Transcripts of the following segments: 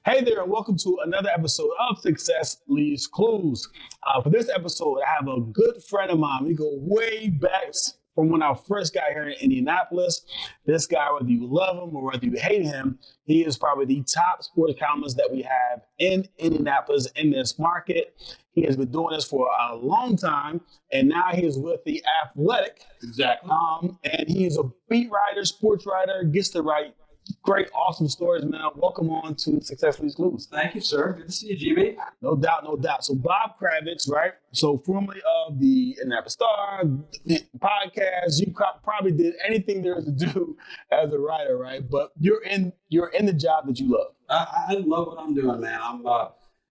Hey there, and welcome to another episode of Success Leaves Clues. For this episode, I have a good friend of mine. We go way back from when I first got here in Indianapolis. This guy, whether you love him or whether you hate him, he is probably the top sports columnist that we have in Indianapolis in this market. He has been doing this for a long time, and now he is with The Athletic. Exactly. And he's a beat writer, sports writer, gets to write great, awesome stories, man. Welcome on to Success Leaves Clues. Thank you, sir. Good to see you, GB. No doubt, no doubt. So Bob Kravitz, right? So formerly of the Indianapolis Star podcast, you probably did anything there is to do as a writer, right? But you're in the job that you love. I love what I'm doing, man.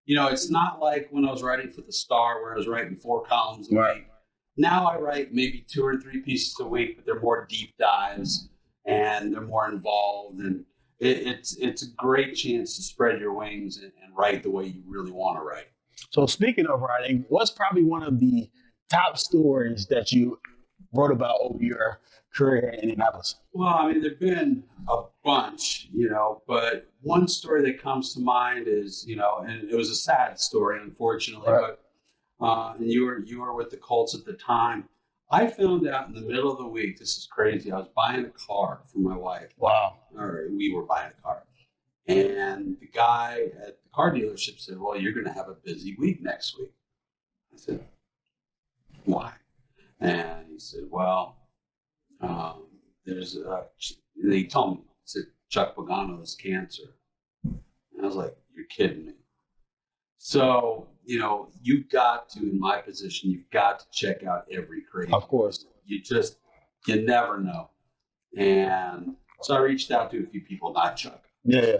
It's not like when I was writing for the Star where I was writing 4 columns a week. Now I write maybe 2 or 3 pieces a week, but they're more deep dives and they're more involved, and it's a great chance to spread your wings and write the way you really want to write. So speaking of writing, what's probably one of the top stories that you wrote about over your career in Indianapolis? Well, I mean, there've been a bunch, but one story that comes to mind is, and it was a sad story, unfortunately, right. But and you were with the Colts at the time. I found out in the middle of the week, this is crazy, I was buying a car for my wife. Wow. Or we were buying a car. And the guy at the car dealership said, well, you're going to have a busy week next week. I said, why? And he said, well, he told me, he said, Chuck Pagano has cancer. And I was like, you're kidding me. So, you've got to, in my position, you've got to check out every crazy. Of course. You never know. And so I reached out to a few people, not Chuck. Yeah.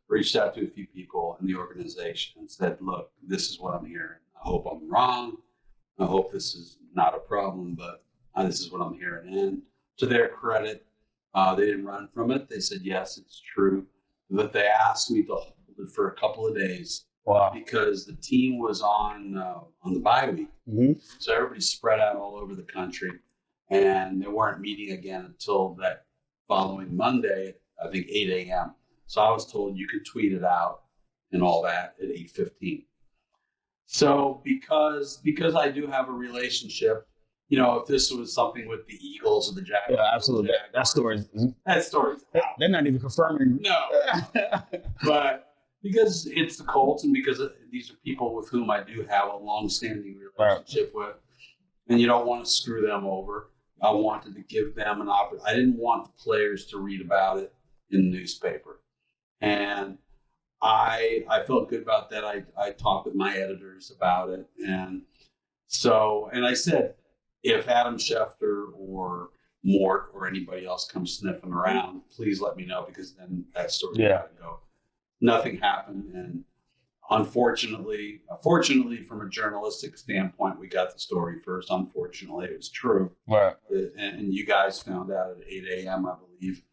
Reached out to a few people in the organization and said, look, this is what I'm hearing. I hope I'm wrong. I hope this is not a problem, but this is what I'm hearing. And to their credit, they didn't run from it. They said, yes, it's true. But they asked me to hold it for a couple of days. Wow. Because the team was on the bye week. Mm-hmm. So everybody spread out all over the country, and they weren't meeting again until that following Monday, I think 8 a.m. So I was told you could tweet it out and all that at 8:15. So because I do have a relationship, if this was something with the Eagles or the Jags. Yeah, absolutely. That story. They're not even confirming. No. But because it's the Colts and because these are people with whom I do have a long-standing relationship with, and you don't want to screw them over. I wanted to give them an opportunity. I didn't want the players to read about it in the newspaper. And I felt good about that. I talked with my editors about it. And I said, if Adam Schefter or Mort or anybody else comes sniffing around, please let me know, because then that story got to go. Nothing happened, and fortunately, from a journalistic standpoint, we got the story first. Unfortunately, it was true. Right. And you guys found out at 8 a.m., I believe.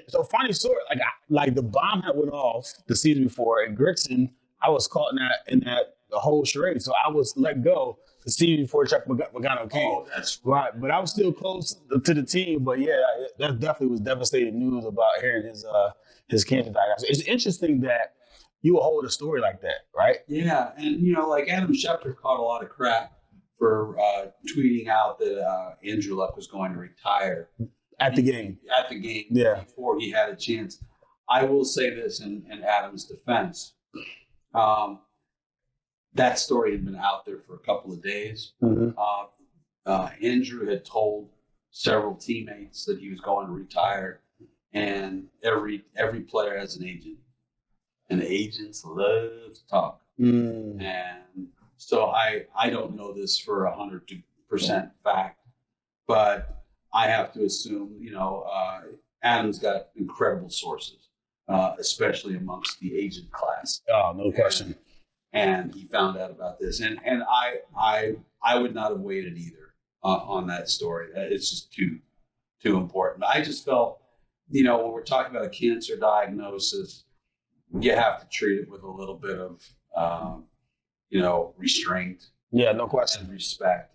So funny story. Like the bomb had went off the season before, and Gritson, I was caught in that the whole charade. So I was let go the season before Chuck Pagano came. Oh, that's right. But I was still close to the team. But yeah, that definitely was devastating news about hearing his cancer diagnosis. It's interesting that you would hold a story like that, right? Yeah, and like Adam Schefter caught a lot of crap for tweeting out that Andrew Luck was going to retire at the game. Yeah. Before he had a chance. I will say this in Adam's defense. That story had been out there for a couple of days. Mm-hmm. Andrew had told several teammates that he was going to retire, and every player has an agent, and agents love to talk. Mm. And so I don't know this for 100% fact, but I have to assume, Adam's got incredible sources, especially amongst the agent class. Oh, no question. And he found out about this, and I would not have waited either on that story. It's just too important. I just felt, when we're talking about a cancer diagnosis, you have to treat it with a little bit of, restraint. Yeah, no question. And respect.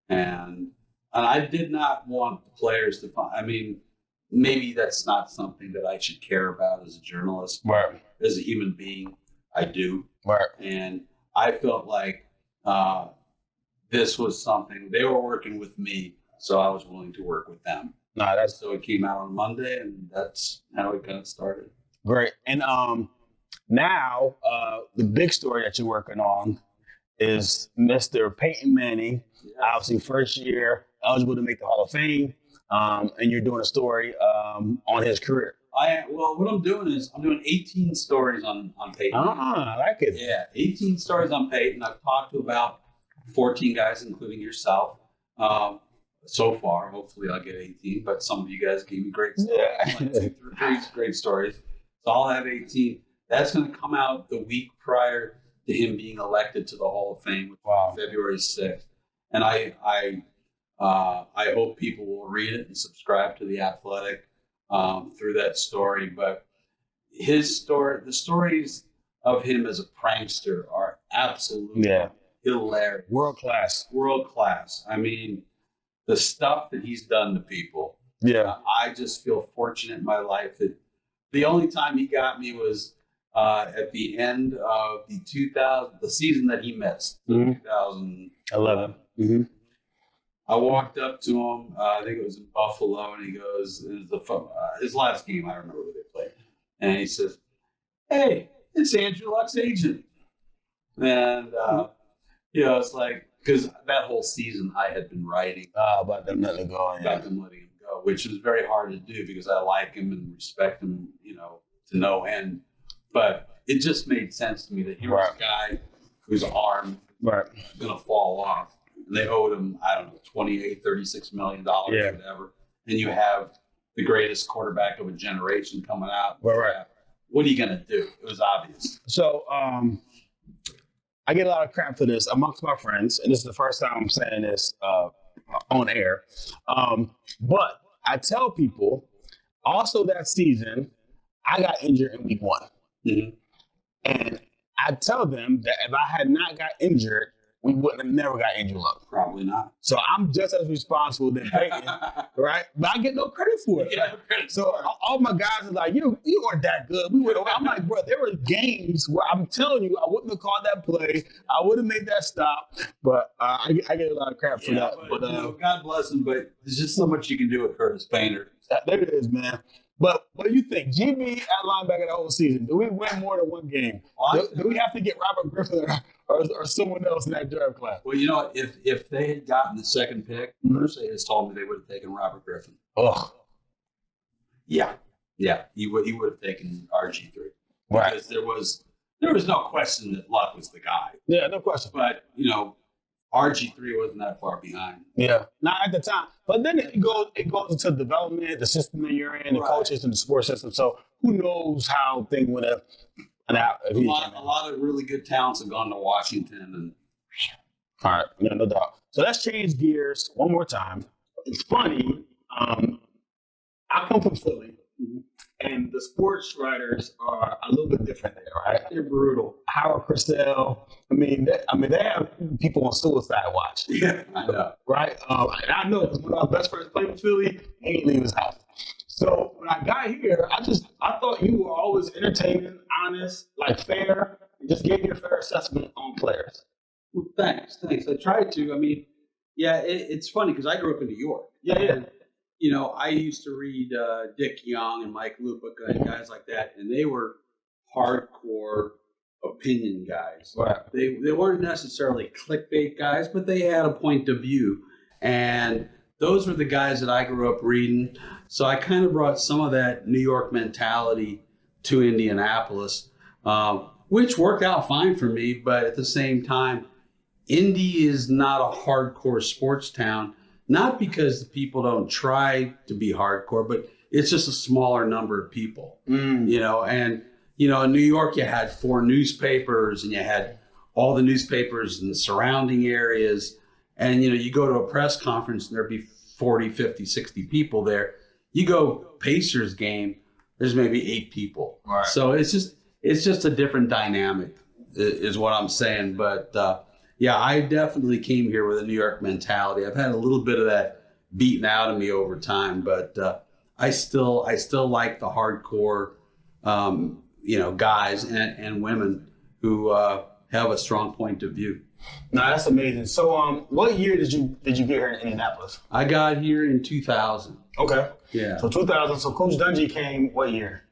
And I did not want the players to find. I mean, maybe that's not something that I should care about as a journalist. Right. As a human being, I do. Right. And I felt like this was something they were working with me, so I was willing to work with them. So it came out on Monday, and that's how it kind of started. Great. And now the big story that you're working on is Mr. Peyton Manning, obviously first year eligible to make the Hall of Fame, and you're doing a story on his career. What I'm doing is I'm doing 18 stories on Peyton. I like it. Yeah, 18 stories on Peyton. I've talked to about 14 guys, including yourself, so far. Hopefully I'll get 18, but some of you guys gave me great stories. Yeah. Like 2 or 3 great stories. So I'll have 18. That's going to come out the week prior to him being elected to the Hall of Fame, February 6th. And I hope people will read it and subscribe to The Athletic through that story. But his story, the stories of him as a prankster are absolutely hilarious. World class. I mean, the stuff that he's done to people. Yeah. I just feel fortunate in my life that the only time he got me was at the end of the season that he missed, 2011. Mm-hmm. I walked up to him. I think it was in Buffalo, and he goes, his last game, I don't remember who they played. And he says, "Hey, it's Andrew Luck's agent." And, it's like, because that whole season I had been writing about them letting him go. About them letting him go, which was very hard to do because I like him and respect him, to no end. But it just made sense to me that he was a guy whose arm was going to fall off. And they owed him, I don't know, $28-36 million or whatever. And you have the greatest quarterback of a generation coming out. Right. What are you going to do? It was obvious. So I get a lot of crap for this amongst my friends. And this is the first time I'm saying this on air. But I tell people also that season, I got injured in week 1. Mm-hmm. And I tell them that if I had not got injured, we wouldn't have never got Andrew Luck. Probably not. So I'm just as responsible as Peyton, right? But I get no credit for it. Yeah, so all my guys are like, you weren't that good. I'm like, bro, there were games where I'm telling you, I wouldn't have called that play. I would have made that stop. But I get a lot of crap for that. But God bless him. But there's just so much you can do with Curtis Painter. There it is, man. But what do you think? GB at linebacker the whole season. Do we win more than one game? Do we have to get Robert Griffin or someone else in that draft class? Well, if they had gotten the second pick, Mercedes has told me they would have taken Robert Griffin. Oh. Yeah. He would have taken RG3. Right. Because there was no question that Luck was the guy. Yeah, no question. But, RG3 wasn't that far behind. Yeah, not at the time. But then it goes into development, the system that you're in, the coaches and the sports system. So who knows how things would have turned out. A lot of really good talents have gone to Washington. And all right, no doubt. So let's change gears one more time. It's funny. I come from Philly. And the sports writers are a little bit different there, right? They're brutal. Howard Purcell. They have people on suicide watch. Yeah, I know. Right? And I know because one of my best friends played in Philly, he ain't leave his house. So when I got here, I thought you were always entertaining, honest, fair, and just gave you a fair assessment on players. Well, thanks. I tried to. It's funny because I grew up in New York. Yeah. I used to read Dick Young and Mike Lupa and guys like that, and they were hardcore opinion guys. Right. They weren't necessarily clickbait guys, but they had a point of view. And those were the guys that I grew up reading. So I kind of brought some of that New York mentality to Indianapolis, which worked out fine for me. But at the same time, Indy is not a hardcore sports town. Not because the people don't try to be hardcore, but it's just a smaller number of people, And, in New York, you had 4 newspapers and you had all the newspapers in the surrounding areas. And, you go to a press conference and there'd be 40, 50, 60 people there. You go Pacers game, there's maybe 8 people. Right. So it's just a different dynamic is what I'm saying. But, I definitely came here with a New York mentality. I've had a little bit of that beaten out of me over time, but I still like the hardcore, guys and women who have a strong point of view. No, that's amazing. So, what year did you get here in Indianapolis? I got here in 2000. Okay. Yeah. So 2000. So Coach Dungy came what year?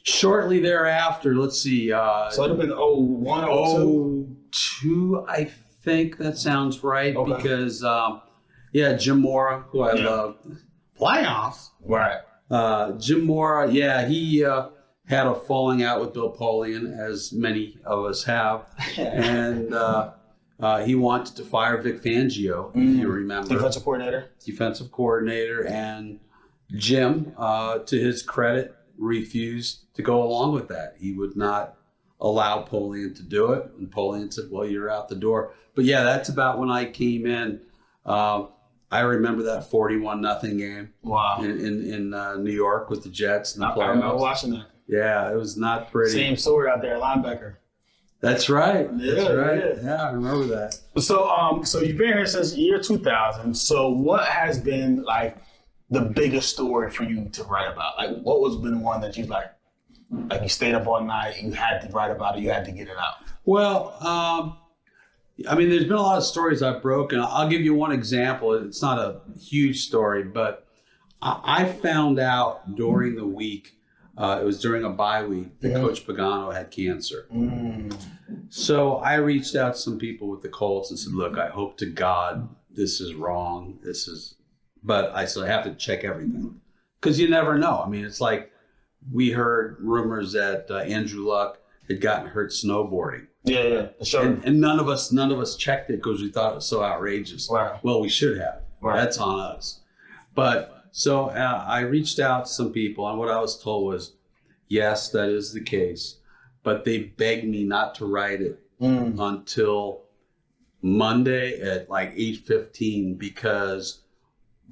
Shortly thereafter, let's see. So it'd have been 01, 02, I think that sounds right. Okay. Because, Jim Mora, who I love. Playoffs. Right. Jim Mora, he had a falling out with Bill Polian, as many of us have. And he wanted to fire Vic Fangio, if you remember. Defensive coordinator. And Jim, to his credit, refused to go along with that. He would not allow Polian to do it. And Polian said, well, you're out the door. But that's about when I came in. I remember that 41-0 game. Wow. In New York with the Jets and the playoffs. I remember watching that. Yeah, it was not pretty. Same sword out there, linebacker. That's right. That's right. Yeah. I remember that. So you've been here since year 2000. So what has been like the biggest story for you to write about? Like, what was been one that you like you stayed up all night, you had to write about it, you had to get it out? Well, there's been a lot of stories I've broken. I'll give you one example. It's not a huge story, but I found out during the week, it was during a bye week, that Coach Pagano had cancer. So I reached out to some people with the Colts and said, look, I hope to God this is wrong. But I said, I have to check everything. Because you never know. It's like we heard rumors that Andrew Luck had gotten hurt snowboarding. Yeah, sure. And none of us checked it because we thought it was so outrageous. Right. Well, we should have. Right. That's on us. But so I reached out to some people, and what I was told was, yes, that is the case. But they begged me not to write it until Monday at like 8:15 because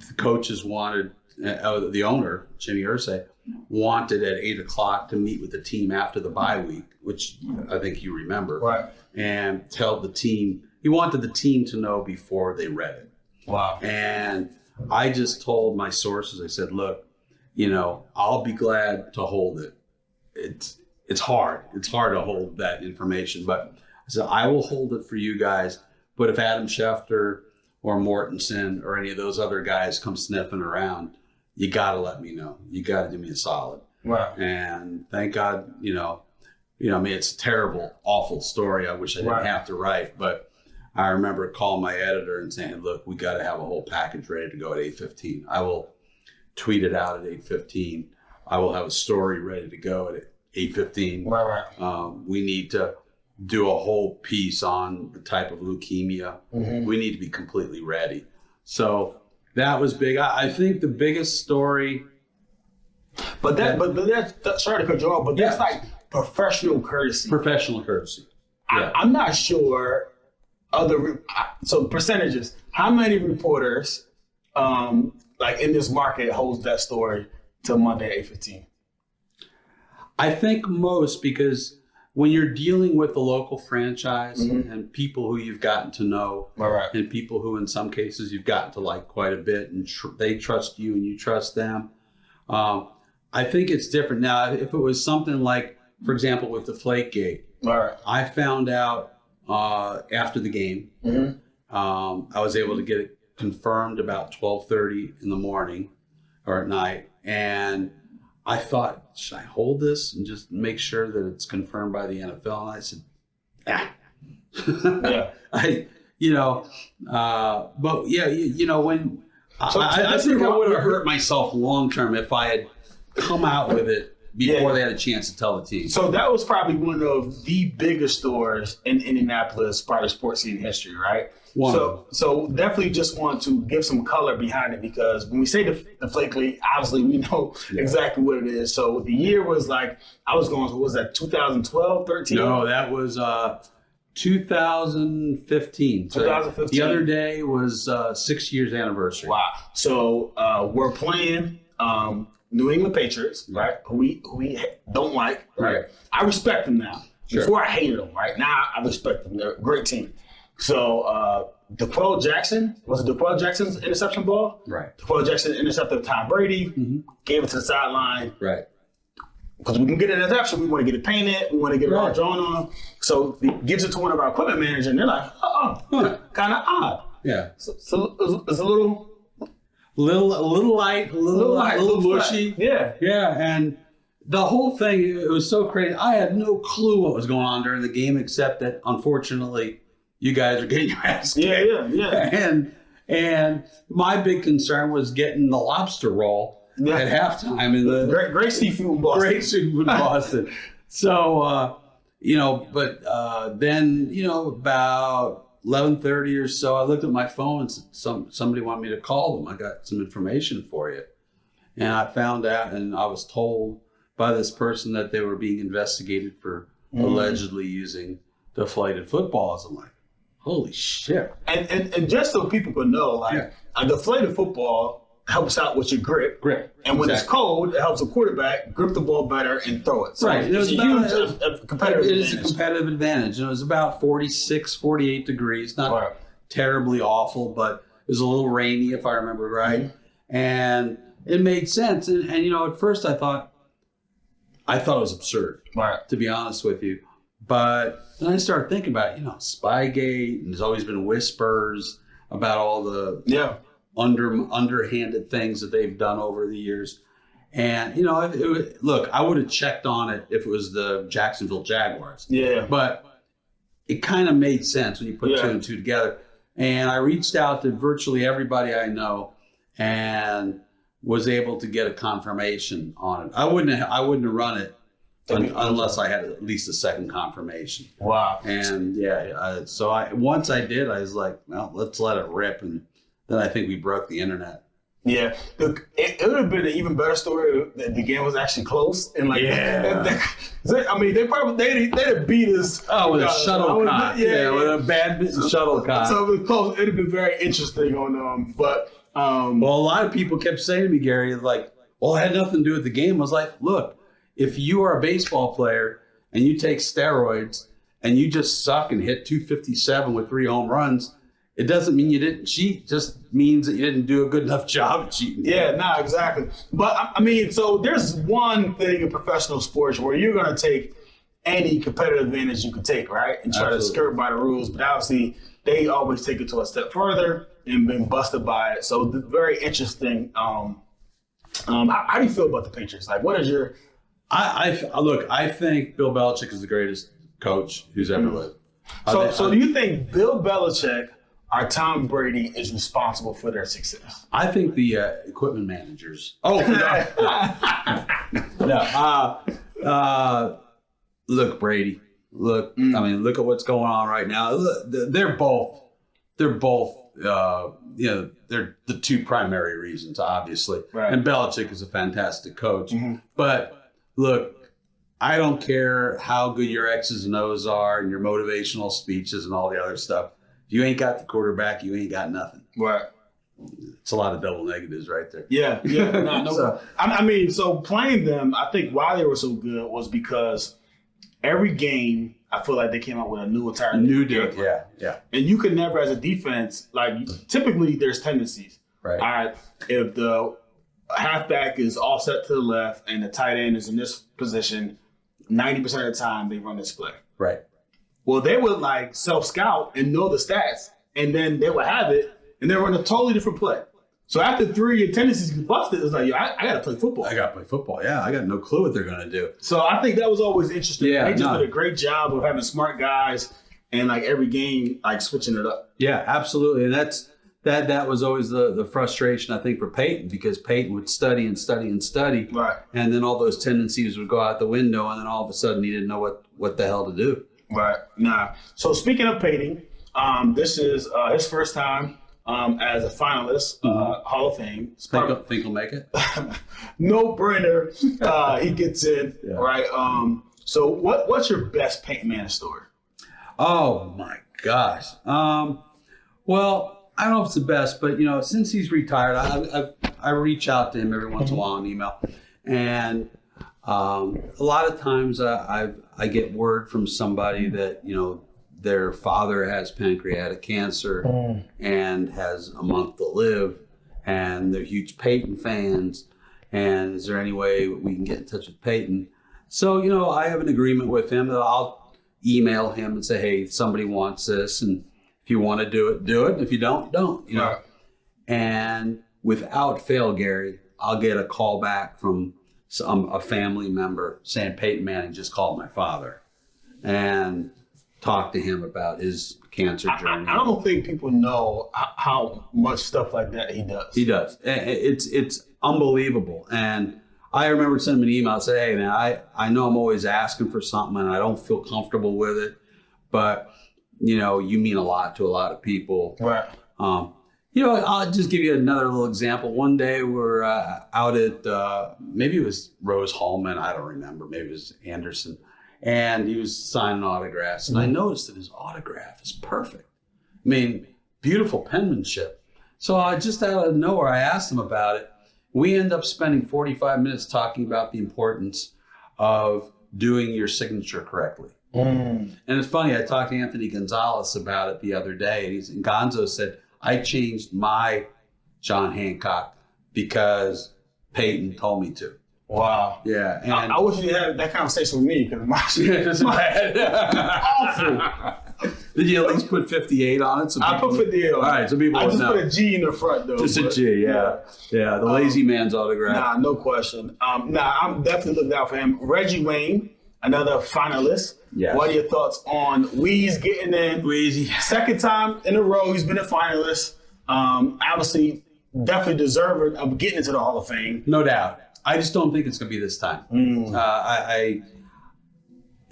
the coaches wanted, the owner, Jimmy Irsay, wanted at 8 o'clock to meet with the team after the bye week, which I think you remember. Right. And tell the team, he wanted the team to know before they read it. Wow. And I just told my sources, I said, look, I'll be glad to hold it. It's hard. It's hard to hold that information, but I said, I will hold it for you guys. But if Adam Schefter or Mortensen or any of those other guys come sniffing around, you got to let me know. You got to do me a solid. Right. And thank God, it's a terrible, awful story. I wish I didn't have to write, but I remember calling my editor and saying, look, we got to have a whole package ready to go at 8:15. I will tweet it out at 8:15. I will have a story ready to go at 8:15. Right. We need to do a whole piece on the type of leukemia. We need to be completely ready. So that was big. I think the biggest story. But that's sorry to cut you off, but that's like professional courtesy. Professional courtesy. Yeah. I'm not sure so percentages. How many reporters like in this market holds that story till Monday 8:15? I think most, because when you're dealing with the local franchise and people who you've gotten to know, and people who in some cases you've gotten to like quite a bit, and they trust you and you trust them, I think it's different. Now, if it was something like, for example, with Deflate Gate, I found out after the game. I was able to get it confirmed about 12:30 in the morning or at night, and I thought, should I hold this and just make sure that it's confirmed by the NFL? And I said, when I think I would have hurt myself long term if I had come out with it before they had a chance to tell the team. So that was probably one of the biggest stories in Indianapolis, probably sports scene history, right? So definitely just want to give some color behind it, because when we say Deflate Gate, obviously we know exactly what it is. So the year was like, what was that, 2012, 13? No, that was 2015. So 2015. The other day was 6 years anniversary. Wow. So we're playing New England Patriots, right? Who we don't like, right? I respect them now. Sure. Before I hated them, right? Now I respect them. They're a great team. So DeQuell Jackson. Was it DeQuell Jackson's interception ball? Right. DeQuell Jackson intercepted Tom Brady, gave it to the sideline. Right. Because we can get an interception, we want to get it painted, we want to get it all drawn on. So he gives it to one of our equipment managers, and they're like, kind of odd. Yeah. So it's a little light, a little mushy. Yeah. Yeah. And the whole thing, it was so crazy. I had no clue what was going on during the game, except that unfortunately you guys are getting your ass kicked. Yeah. And my big concern was getting the lobster roll at halftime in the great seafood in Boston. Great seafood in Boston. So then about 11:30 or so, I looked at my phone and somebody wanted me to call them. I got some information for you, and I found out, and I was told by this person that they were being investigated for allegedly using deflated footballs. I'm like, holy shit! And just so people can know, a deflated football helps out with your grip. And when it's cold, it helps a quarterback grip the ball better and throw it. So It was a huge competitive advantage. It is a competitive advantage. And it was about 46, 48 degrees. Not terribly awful, but it was a little rainy, if I remember right. And it made sense. And at first I thought it was absurd, to be honest with you. But then I started thinking about, Spygate, and there's always been whispers about all the underhanded things that they've done over the years. And, look, I would have checked on it if it was the Jacksonville Jaguars. Yeah. But it kind of made sense when you put two and two together. And I reached out to virtually everybody I know and was able to get a confirmation on it. I wouldn't have run it unless I had at least a second confirmation. Wow. And once I did, I was like, well, let's let it rip. And then I think we broke the internet. Yeah, it would have been an even better story that the game was actually close and they'd have beat us. Oh, with a shuttlecock. With a badminton shuttlecock. So it was close. It'd have been very interesting well, a lot of people kept saying to me, Gary, like, well, it had nothing to do with the game. I was like, look, if you are a baseball player and you take steroids and you just suck and hit 257 with 3 home runs, it doesn't mean you didn't cheat. It just means that you didn't do a good enough job at cheating. Yeah, exactly. But so there's one thing in professional sports where you're going to take any competitive advantage you can take, right? And try to skirt by the rules. But obviously, they always take it to a step further and been busted by it. So very interesting. How do you feel about the Patriots? Like, what is your... I think Bill Belichick is the greatest coach who's ever lived. So do you think Bill Belichick or Tom Brady is responsible for their success? I think the equipment managers. Oh, no. Look, Brady. Look, look at what's going on right now. Look, they're both. They're the two primary reasons, obviously. Right. And Belichick is a fantastic coach. But look, I don't care how good your X's and O's are and your motivational speeches and all the other stuff. If you ain't got the quarterback, you ain't got nothing. Right. It's a lot of double negatives right there. Yeah. So playing them, I think why they were so good was because every game, I feel like they came out with a new deal. Yeah. And you can never, as a defense, typically there's tendencies. Right. All right. If the halfback is offset to the left and the tight end is in this position, 90% of the time they run this play. Right. Well, they would self-scout and know the stats, and then they would have it, and they run a totally different play. So after 3, your tendencies get busted. It's like, I got to play football. Yeah, I got no clue what they're going to do. So I think that was always interesting. They just did a great job of having smart guys and every game switching it up. Yeah, absolutely. And that was always the frustration, I think, for Peyton, because Peyton would study and study and study. Right. And then all those tendencies would go out the window, and then all of a sudden he didn't know what the hell to do. Right. So speaking of Peyton, this is his first time as a finalist, Hall of Fame. Think he'll make it? No brainer. He gets in, right? So what's your best Peyton Manning story? Oh my gosh. Well, I don't know if it's the best, but since he's retired, I reach out to him every once in a while on email, and a lot of times I get word from somebody that their father has pancreatic cancer and has a month to live, and they're huge Peyton fans. And is there any way we can get in touch with Peyton? So, you know, I have an agreement with him that I'll email him and say, hey, if somebody wants this, and if you want to do it, do it. If you don't, don't, you know. Right. And without fail, Gary, I'll get a call back from a family member saying Peyton Manning just called my father and talk to him about his cancer journey. I don't think people know how much stuff like that he does. He does. It's unbelievable. And I remember sending him an email and said, hey, man, I know I'm always asking for something and I don't feel comfortable with it, but, you know, you mean a lot to a lot of people. Right. You know, I'll just give you another little example. One day we're out at, maybe it was Rose Hallman, I don't remember, maybe it was Anderson, and he was signing autographs. And I noticed that his autograph is perfect. I mean, beautiful penmanship. So I just out of nowhere, I asked him about it. We end up spending 45 minutes talking about the importance of doing your signature correctly. And it's funny, I talked to Anthony Gonzalez about it the other day, and Gonzo said, I changed my John Hancock because Peyton told me to. Wow. Yeah. And I wish you had that conversation with me because my shit is awful. Did you at least put 58 on it? So I put 58 on it. All right, so people I just know. put a G in the front though. Just a G, yeah. Yeah, the lazy man's autograph. Nah, no question. I'm definitely looking out for him. Reggie Wayne, another finalist. Yes. What are your thoughts on Weeze getting in? Weezy. Second time in a row he's been a finalist. Obviously, definitely deserving of getting into the Hall of Fame. No doubt. I just don't think it's going to be this time.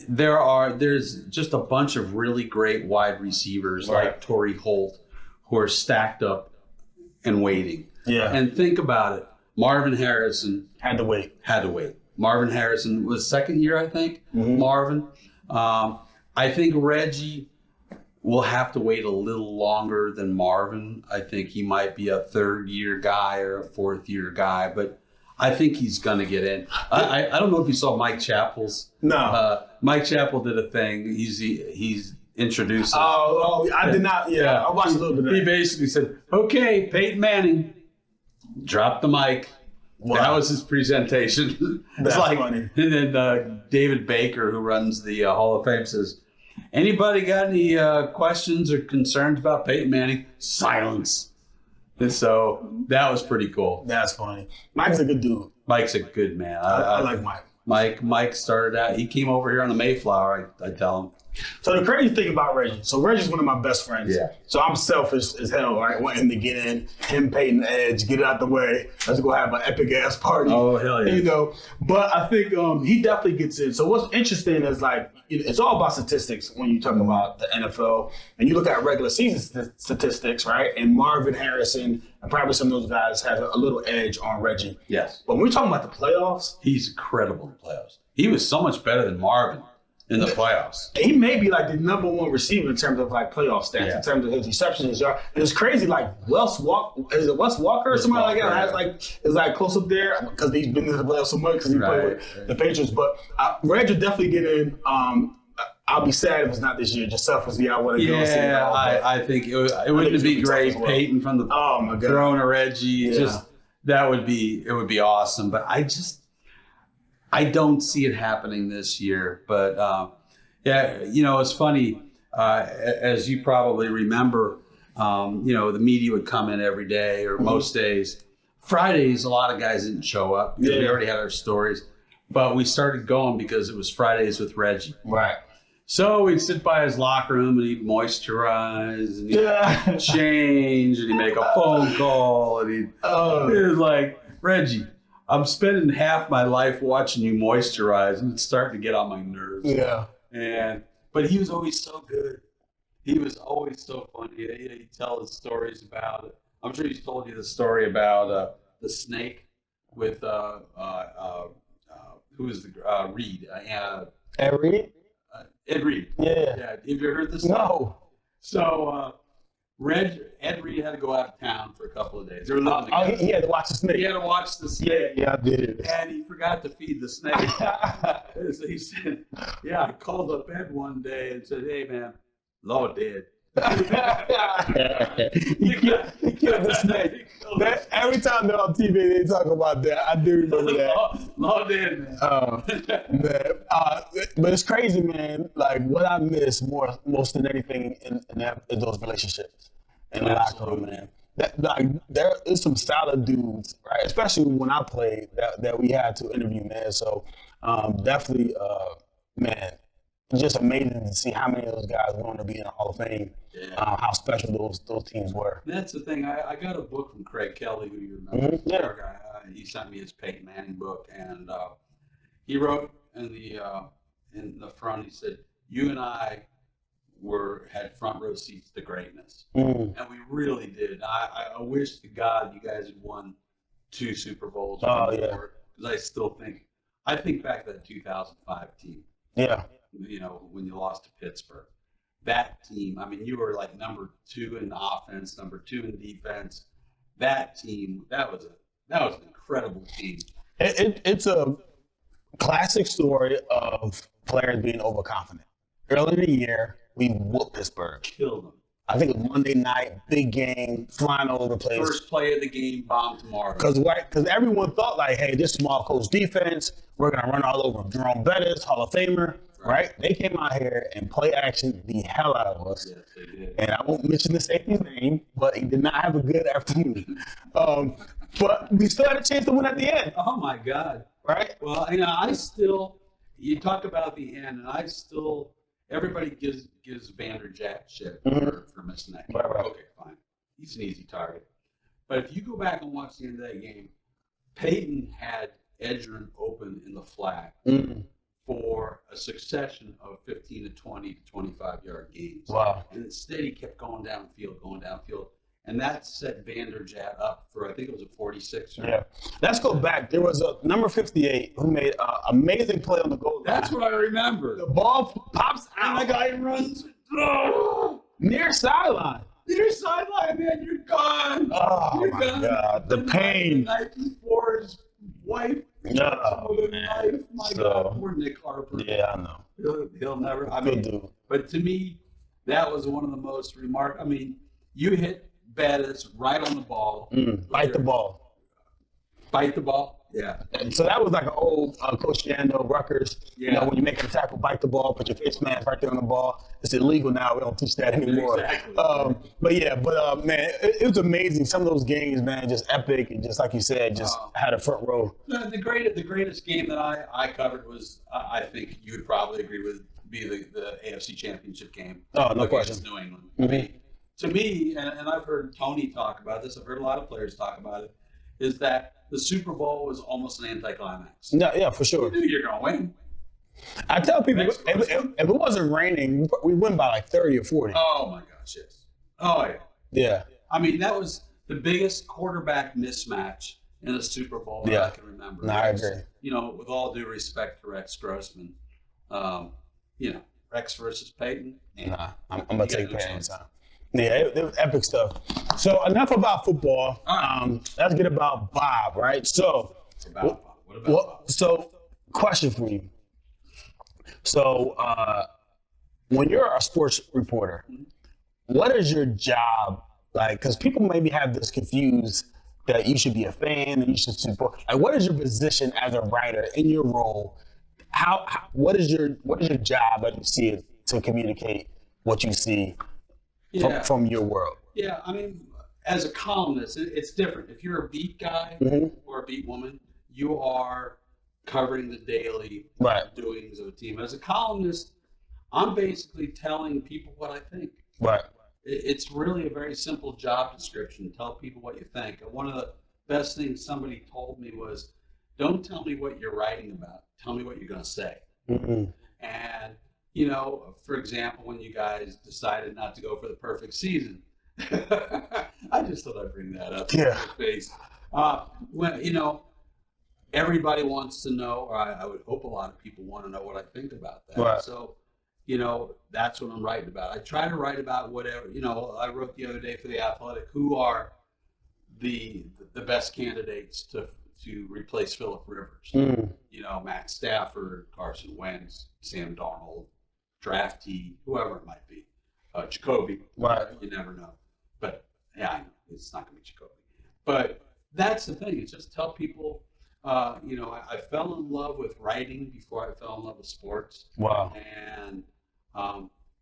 There's just a bunch of really great wide receivers like Torrey Holt who are stacked up and waiting. Yeah. And think about it. Marvin Harrison Had to wait. Marvin Harrison was second year, I think. Marvin. I think Reggie will have to wait a little longer than Marvin. I think he might be a third-year guy or a fourth-year guy, but I think he's going to get in. I don't know if you saw Mike Chappell's. No. Mike Chappell did a thing. He's introducing. Oh, I did not. Yeah, I watched a little bit of that. He basically said, okay, Peyton Manning, drop the mic. Wow. That was his presentation. That's funny. And then David Baker, who runs the Hall of Fame, says, anybody got any questions or concerns about Peyton Manning? Silence. And so that was pretty cool. That's funny. Mike's a good dude. Mike's a good man. I like Mike. Mike started out, he came over here on the Mayflower, I tell him. So the crazy thing about Reggie, so Reggie's one of my best friends. Yeah. So I'm selfish as hell, right? Want him to get in, him, Peyton, Edge, get it out the way. Let's go have an epic ass party. Oh, hell yeah. You know, but I think he definitely gets in. So what's interesting is like, it's all about statistics when you talk about the NFL and you look at regular season statistics, right? And Marvin Harrison and probably some of those guys have a little edge on Reggie. Yes. But when we're talking about the playoffs, he's incredible in the playoffs. He was so much better than Marvin in the playoffs. he may be like the number one receiver in terms of like playoff stats, in terms of his receptions, his yard. And it's crazy, like Wes Walker or somebody like that has is like close up there because he's been in the playoffs so much because he played with the Patriots. But Reg will definitely get in. I'll be sad if it's not this year. Just selfishly, I want to go see it. Yeah, I think it wouldn't be great. Well. Peyton from the throwing a Reggie, it would be awesome. But I don't see it happening this year. But it's funny. As you probably remember, the media would come in every day or most days. Fridays, a lot of guys didn't show up because we already had our stories. But we started going because it was Fridays with Reggie. Right. So we'd sit by his locker room and he'd moisturize and he'd change and he'd make a phone call and it was like, Reggie, I'm spending half my life watching you moisturize and it's starting to get on my nerves. Yeah. But he was always so good. He was always so funny. He'd tell us stories about it. I'm sure he's told you the story about the snake with who is the Reed? Ed Reed? Ed Reed. Yeah. Have you ever heard this story? No. So Ed Reed had to go out of town for a couple of days. They were living together. He had to watch the snake. He had to watch the snake. Yeah, I did. And he forgot to feed the snake. So he said, I called up Ed one day and said, hey, man, Lord did. he killed the snake. Every time they're on TV, they talk about that. I do remember that. Lord did, man. But it's crazy, man. Like what I miss most than anything in those relationships in the locker room, man. There is some solid dudes, right? Especially when I played that we had to interview, man. So definitely, man, just amazing to see how many of those guys want to be in the Hall of Fame. Yeah. How special those teams were. That's the thing. I got a book from Craig Kelly, who you remember. Mm-hmm. Yeah. He sent me his Peyton Manning book, and he wrote in the front. He said, "You and I had front row seats to greatness," and we really did. I wish to God you guys had won 2 Super Bowls. Oh yeah. Because I think back to that 2005 team. Yeah. You know, when you lost to Pittsburgh. That team, I mean, you were like number 2 in offense, number 2 in defense. That team, that was an incredible team. It's a classic story of players being overconfident. Early in the year, we whooped Pittsburgh. Killed them. I think it was Monday night, big game, flying all over the place. First play of the game, bomb tomorrow. Because everyone thought like, hey, this small coach defense, we're going to run all over Jerome Bettis, Hall of Famer. Right? They came out here and play action the hell out of us. Yes, they did. And I won't mention the safety's name, but he did not have a good afternoon. But we still had a chance to win at the end. Oh, my God. Right? Well, you talk about the end, and everybody gives Vanderjagt shit for missing that game. Right. Okay, fine. He's an easy target. But if you go back and watch the end of that game, Peyton had Edgerrin open in the flat. Mm-hmm. For a succession of 15 to 20 to 25-yard gains. Wow. And instead, he kept going downfield. And that set Vanderjagt up for, I think it was a 46. Yeah. Let's go back. There was a number 58 who made an amazing play on the goal line. That's what I remember. The ball pops out. And the guy runs. Near sideline. Near sideline, man. You're gone. Oh, you're my gone. God. The pain. The night before his wife. Oh, man. My God, poor Nick Harper. Yeah, I know. He'll never. Good dude. But to me, that was one of the most remarkable. I mean, you hit Bettis right on the ball. Bite the ball. Bite the ball. Yeah. And so that was like an old Coach Jando, Rutgers. Yeah. You know, when you make a tackle, bite the ball, put your face mask right there on the ball. It's illegal now. We don't teach that anymore. Exactly. Man, it was amazing. Some of those games, man, just epic. And just like you said, just had a front row. The greatest game that I covered was, I think you would probably agree with, be the AFC Championship game. Oh, no question. New England. Mm-hmm. To me, and I've heard Tony talk about this, I've heard a lot of players talk about it, is that the Super Bowl was almost an anticlimax. Yeah, for sure. You knew you're going to win. I tell people, if it wasn't raining, we win by like 30 or 40. Oh, my gosh, yes. Oh, yeah. Yeah. I mean, that was the biggest quarterback mismatch in a Super Bowl that I can remember. No, I agree. You know, with all due respect to Rex Grossman, Rex versus Peyton. Nah, I'm going to take Peyton. Yeah, it was epic stuff. So enough about football. Let's get about Bob, right? So, What about Bob? So, question for you. So, when you're a sports reporter, what is your job like? Because people maybe have this confused that you should be a fan and you should support. Like, what is your position as a writer in your role? What is your job as you see it to communicate what you see from your world? Yeah, I mean, as a columnist, it's different. If you're a beat guy or a beat woman, you are covering the daily doings of a team. As a columnist, I'm basically telling people what I think. Right. It's really a very simple job description. Tell people what you think. One of the best things somebody told me was, don't tell me what you're writing about. Tell me what you're going to say. Mm-hmm. And, for example, when you guys decided not to go for the perfect season, I just thought I'd bring that up. Yeah. Everybody wants to know, or I would hope a lot of people want to know what I think about that. Right. So, that's what I'm writing about. I try to write about whatever, I wrote the other day for The Athletic, who are the best candidates to replace Phillip Rivers. Matt Stafford, Carson Wentz, Sam Darnold, draftee, whoever it might be. Jacoby. Right. You never know. But yeah, I know it's not going to be Jacoby. But that's the thing. It's just tell people, I fell in love with writing before I fell in love with sports. Wow. And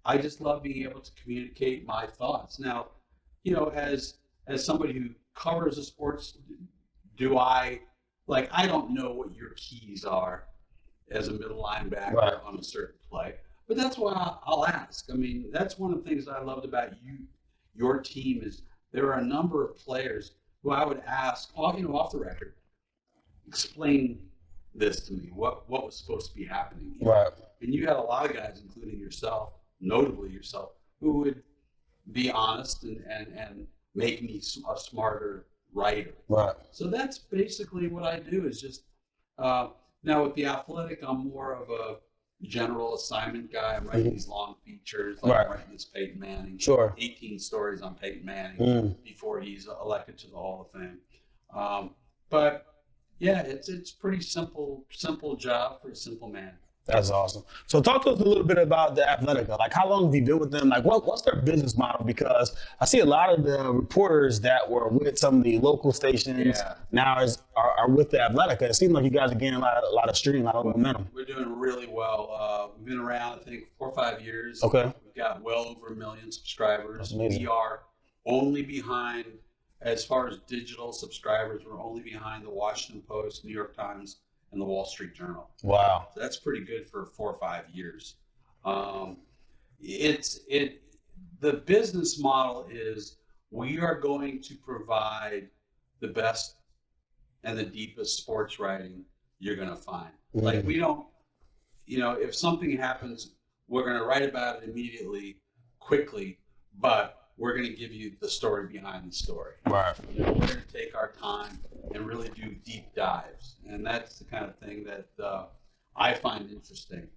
I just love being able to communicate my thoughts. Now, as somebody who covers the sports, I don't know what your keys are as a middle linebacker right. on a certain play, but that's why I'll ask. I mean, that's one of the things that I loved about your team is there are a number of players who I would ask, off the record, explain this to me. What was supposed to be happening here? Right. And you had a lot of guys, including yourself, notably yourself, who would be honest and make me a smarter writer. Right. So that's basically what I do is just, now with The Athletic, I'm more of a general assignment guy. I'm writing these long features, like I'm writing this Peyton Manning. Sure. 18 stories on Peyton Manning before he's elected to the Hall of Fame. But yeah, it's pretty simple job for a simple man. That's awesome. So talk to us a little bit about The Athletic. Like, how long have you been with them? Like, what's their business model? Because I see a lot of the reporters that were with some of the local stations now are with The Athletic. It seems like you guys are getting a lot of stream, a lot of momentum. We're doing really well. We've been around, I think, 4 or 5 years. Okay. We've got well over 1 million subscribers. That's amazing. We are only behind, as far as digital subscribers, we're only behind the Washington Post, New York Times, and the Wall Street Journal. Wow. So that's pretty good for 4 or 5 years. The business model is we are going to provide the best and the deepest sports writing you're going to find. Like we don't, if something happens, we're going to write about it immediately, quickly, but we're going to give you the story behind the story. Right. We're going to take our time and really do deep dives. And that's the kind of thing that I find interesting.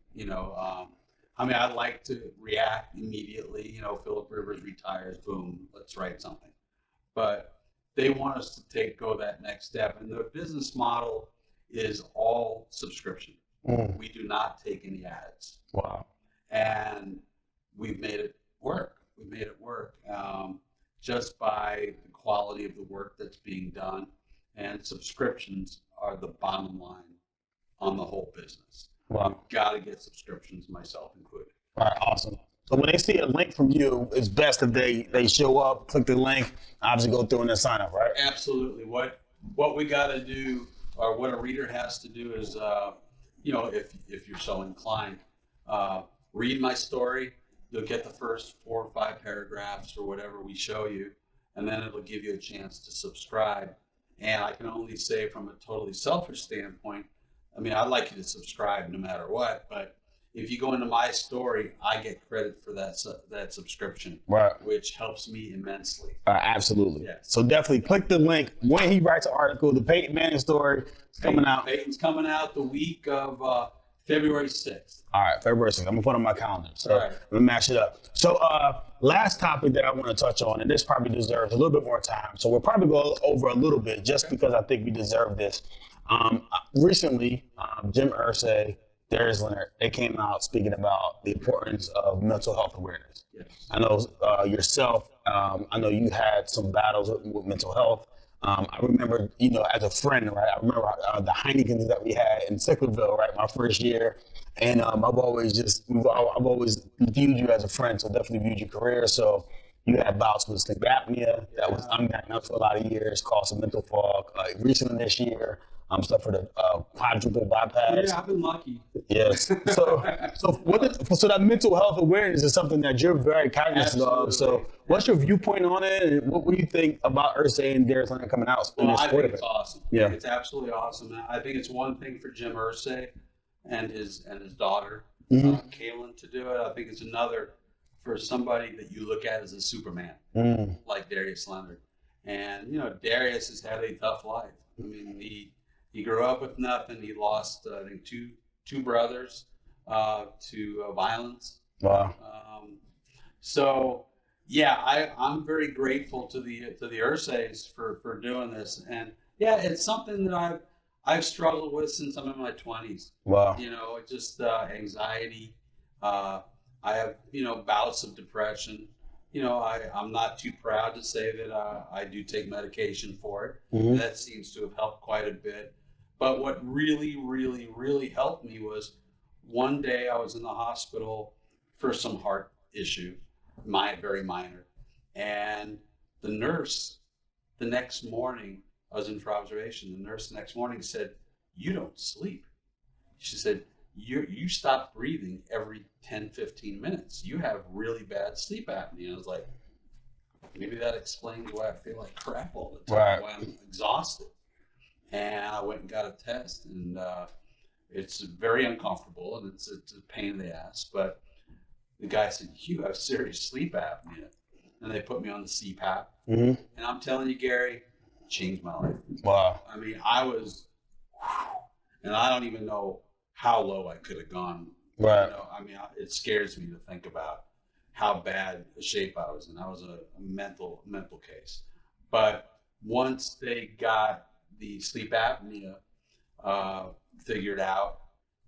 I'd like to react immediately. Philip Rivers retires, boom, let's write something. But they want us to go that next step. And the business model is all subscription. We do not take any ads. Wow. And we've made it work. Just by the quality of the work that's being done. And subscriptions are the bottom line on the whole business. Wow. You've got to get subscriptions, myself included. All right, awesome. So when they see a link from you, it's best if they show up, click the link, obviously go through and then sign up, right? Absolutely. What we got to do, or what a reader has to do is, if you're so inclined, read my story. You'll get the first 4 or 5 paragraphs or whatever we show you, and then it'll give you a chance to subscribe. And I can only say from a totally selfish standpoint, I'd like you to subscribe no matter what, but if you go into my story, I get credit for that subscription, right? Which helps me immensely. Absolutely. Yeah. So definitely click the link. When he writes an article, the Peyton Manning story is coming out. Peyton's coming out the week of February 6th. All right, February 6th. I'm going to put it on my calendar. So right. Let me match it up. So last topic that I want to touch on, and this probably deserves a little bit more time. So we'll probably go over a little bit just because I think we deserve this. Recently, Jim Irsay, Darius Leonard, they came out speaking about the importance of mental health awareness. Yes. I know yourself, I know you had some battles with mental health. I remember, as a friend, right? I remember the Heinekens that we had in Sicklerville, right? My first year. And I've always viewed you as a friend, so definitely viewed your career. So you had bouts with sleep apnea that was undiagnosed for a lot of years, caused some mental fog. Recently this year, suffered a quadruple bypass. Yeah, I've been lucky. Yes. So that mental health awareness is something that you're very cognizant of. So what's your viewpoint on it? And what do you think about Irsay and Darius Leonard coming out? I think it's awesome. Yeah. It's absolutely awesome. I think it's one thing for Jim Irsay and his daughter, Kaylin, to do it. I think it's another for somebody that you look at as a Superman, like Darius Leonard. And, Darius has had a tough life. He grew up with nothing. He lost, I think, two brothers to violence. Wow. So, yeah, I'm very grateful to the Irsays for doing this. And yeah, it's something that I've struggled with since I'm in my 20s. Wow. Just anxiety. I have, bouts of depression. I'm not too proud to say that I do take medication for it. Mm-hmm. That seems to have helped quite a bit. But what really, really, really helped me was one day I was in the hospital for some heart issue, very minor. And the nurse, the next morning, I was in for observation. The nurse the next morning said, "You don't sleep." She said, you stop breathing every 10, 15 minutes. You have really bad sleep apnea. I was like, maybe that explains why I feel like crap all the time, why I'm exhausted. And I went and got a test, and it's very uncomfortable, and it's a pain in the ass. But the guy said, "You have serious sleep apnea." And they put me on the CPAP. Mm-hmm. And I'm telling you, Gary, it changed my life. Wow. I mean, and I don't even know how low I could have gone. Right. It scares me to think about how bad the shape I was in. I was a mental case. But once they got the sleep apnea figured out,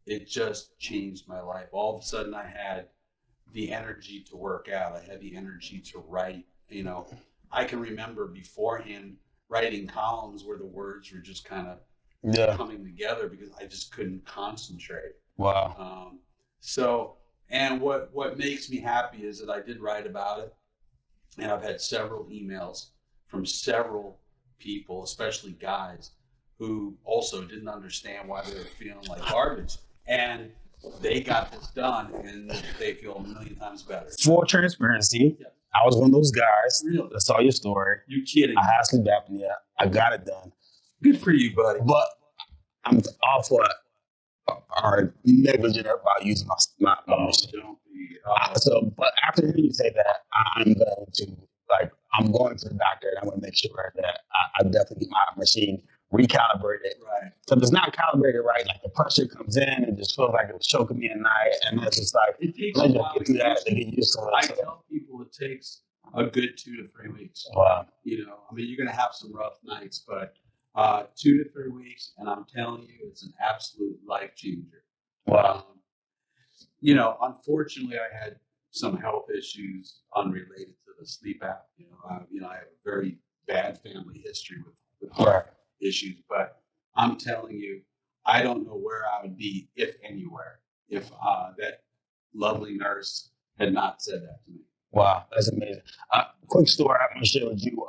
it just changed my life. All of a sudden, I had the energy to work out. I had the energy to write. I can remember beforehand writing columns where the words were just kind of coming together because I just couldn't concentrate. Wow. And what makes me happy is that I did write about it, and I've had several emails from several people, especially guys, who also didn't understand why they were feeling like garbage, and they got this done, and they feel a million times better. For transparency, I was one of those guys that saw your story. You're kidding. I had sleep apnea. I got it done. Good for you, buddy. But I'm awful are negligent about using my machine. Don't be. But after hearing you say that, I'm going to the doctor, and I'm going to make sure that I definitely get my machine recalibrated. Right. So if it's not calibrated right, like the pressure comes in, it just feels like it was choking me at night, and it's just like it takes a while to get used to it. I tell people it takes a good 2 to 3 weeks. Wow. You're going to have some rough nights, but 2 to 3 weeks, and I'm telling you, it's an absolute life changer. Wow. Unfortunately, I had some health issues unrelated to the sleep app. I have a very bad family history with heart issues, but I'm telling you, I don't know where I would be, if anywhere, if that lovely nurse had not said that to me. Wow, that's amazing. Quick story I'm going to share with you.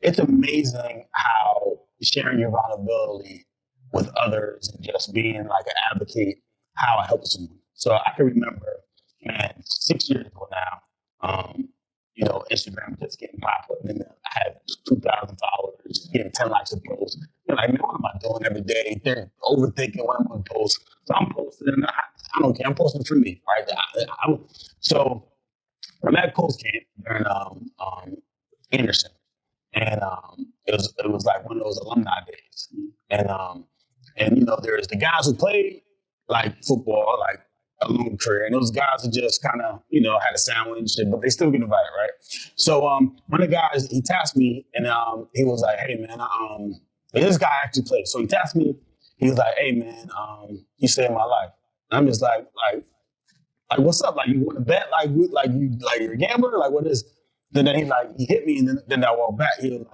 It's amazing how sharing your vulnerability with others and just being like an advocate, how it helps someone. So I can remember, 6 years ago now, Instagram just getting popular. And then I had 2,000 followers, getting 10 likes a post. They're like, man, what am I doing every day? They're overthinking what I'm going to post. So I'm posting, and I don't care. I'm posting for me, right? So I'm at Colts camp during Anderson. And it was like one of those alumni days. And there's the guys who played like football, like a long career, and those guys who just kind of, had a sandwich and shit, but they still get invited, right? So one of the guys, he tasked me, and he was like, "Hey man, this guy actually played." So he tasked me. He was like, "Hey man, you saved my life." And I'm just like, what's up? Like, you want to bet? You're a gambler? Like, what is? Then he hit me, and then I walked back. He was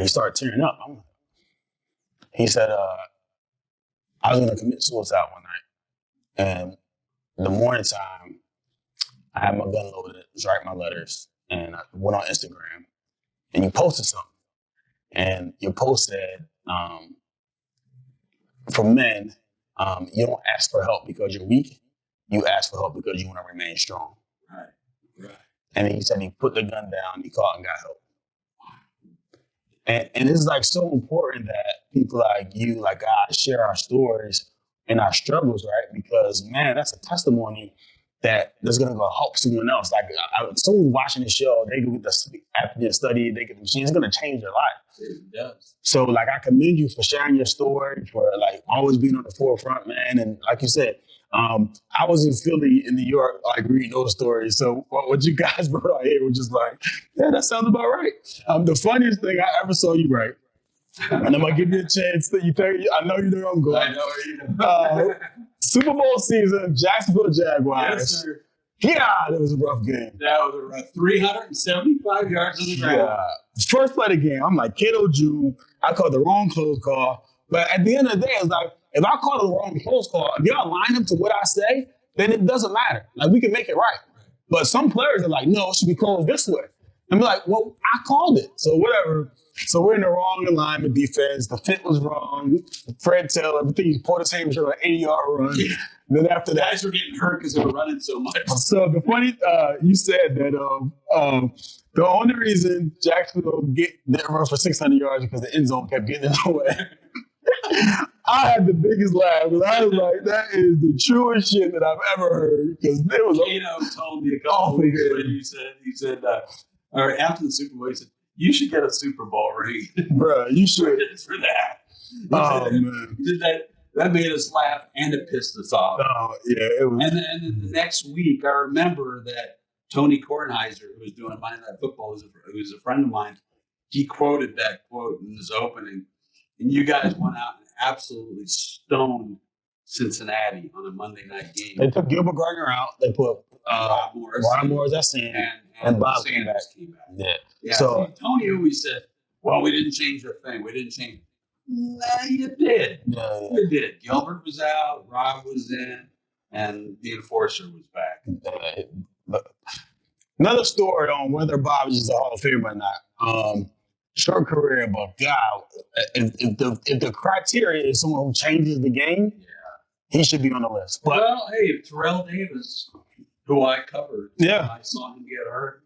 he started tearing up. He said, I was going to commit suicide one night. And in the morning time, I had my gun loaded, was writing my letters, and I went on Instagram, and you posted something. And your post said, for men, you don't ask for help because you're weak. You ask for help because you want to remain strong. Right. And he said he put the gun down, he called and got help. And it's so important that people like you, like I, share our stories and our struggles, right? Because, man, that's a testimony that's going to go help someone else. Someone watching the show, they go get the apnea study, they get the machine, it's going to change their life. It does. So, I commend you for sharing your story, for, always being on the forefront, man. And like you said, I was in Philly, in New York, reading those stories. So what you guys brought out here was just yeah, that sounds about right. The funniest thing I ever saw you write, and I'm going to give you a chance. I know you know where I'm going. I know where you're going. Super Bowl season, Jacksonville Jaguars. Yes, sir. Yeah, it was a rough game. That was a rough 375 yards on the ground. Yeah. First play of the game, I'm like, Kato June, I called the wrong close call. But at the end of the day, it's like, if I call the wrong close call, if y'all line up to what I say, then it doesn't matter. Like, we can make it right. But some players are like, no, it should be closed this way. And be like, well, I called it. So whatever. So we're in the wrong alignment defense. The fit was wrong. Fred Taylor, everything, he pulled his hand for an 80-yard run. Yeah. Then after that, Guys were getting hurt because they were running so much. So the funny, you said that the only reason Jacksonville didn't run for 600 yards because the end zone kept getting in the way. I had the biggest laugh because I was like, that is the truest shit that I've ever heard. Because there was told me a couple weeks later, he said, or after the Super Bowl, he said, you should get a Super Bowl ring. Bruh, you should. For that. Man. Did that made us laugh and it pissed us off. Oh, yeah. It was. And then the next week, I remember that Tony Kornheiser, who was doing Monday Night Football, who was a friend of mine, he quoted that quote in his opening. And you guys went out and absolutely stoned Cincinnati on a Monday night game. They took Gilbert Gardner out. They put Rob Morris, that's in. And Bob came back. Yeah. So Tony always said, well, we didn't change a thing. We didn't change. Nah, you did. Yeah. You did. Gilbert was out, Rob was in, and the enforcer was back. Another story on whether Bob is a Hall of Famer or not. Short career, but God, if the criteria is someone who changes the game, he should be on the list. But, well, hey, if Terrell Davis, who I covered, I saw him get hurt.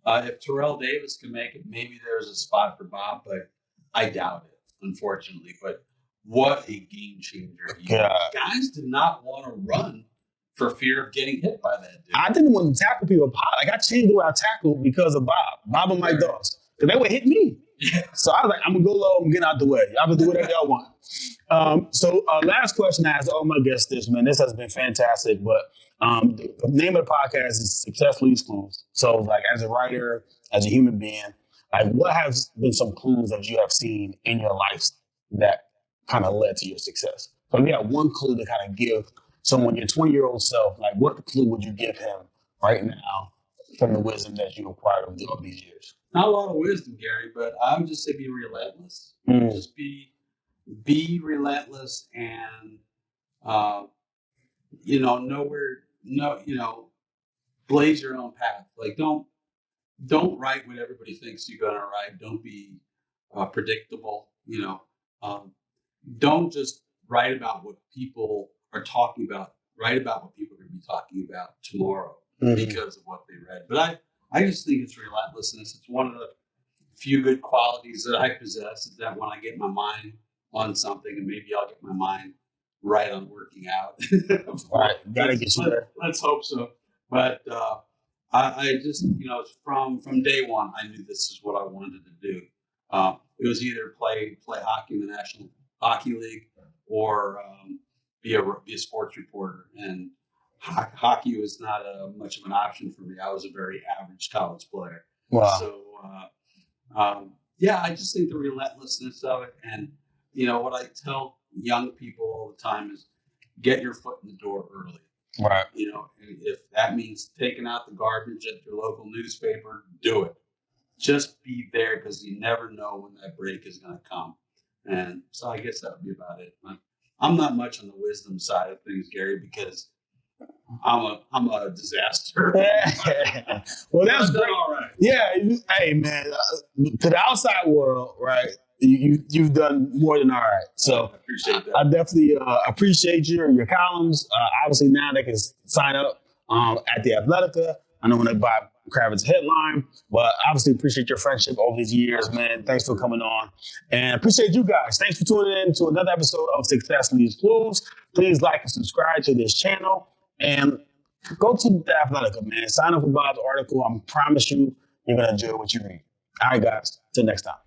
If Terrell Davis can make it, maybe there's a spot for Bob, but I doubt it, unfortunately. But what a game changer. Guys did not want to run for fear of getting hit by that dude. I didn't want to tackle people. Like, I changed the way I tackled because of Bob and Mike Dawes. Because they would hit me. Yeah. So I was like, I'm going to go low. I'm getting out the way. Y'all can do whatever y'all want. So last question I asked all my guests this, man. This has been fantastic. But the name of the podcast is Success Leaves Clues. So, like, as a writer, as a human being, like, what has been some clues that you have seen in your life that kind of led to your success? So if you have one clue to kind of give someone, your 20-year-old self, like, what clue would you give him right now from the wisdom that you acquired over all these years? Not a lot of wisdom, Gary, but I would just say be relentless. Just be relentless and, blaze your own path. Like, don't write what everybody thinks you're going to write. Don't be predictable. Don't just write about what people are talking about. Write about what people are going to be talking about tomorrow because of what they read. But I just think it's relentlessness. It's one of the few good qualities that I possess is that when I get my mind on something, and maybe I'll get my mind right on working out. Right. Gotta get you there. Let's hope so. But I just, from day one, I knew this is what I wanted to do. It was either play hockey in the National Hockey League or be a sports reporter. And hockey was not much of an option for me. I was a very average college player. Wow. So, I just think the relentlessness of it. And, what I tell young people all the time is get your foot in the door early. Right. And if that means taking out the garbage at your local newspaper, do it. Just be there because you never know when that break is going to come. And so I guess that would be about it. I'm not much on the wisdom side of things, Gary, because I'm a disaster. Well, that's great. All right. Yeah. Hey, man, to the outside world, right? You've done more than all right. So I appreciate that. I definitely appreciate your columns. Obviously, now they can sign up at the Athletica. I know when they buy Kravitz headline, but obviously appreciate your friendship over these years, man. Thanks for coming on. And appreciate you guys. Thanks for tuning in to another episode of Success Leaves Clues. Please like and subscribe to this channel. And go to the Athletica, man. Sign up for Bob's article. I promise you're going to enjoy what you read. All right, guys. Till next time.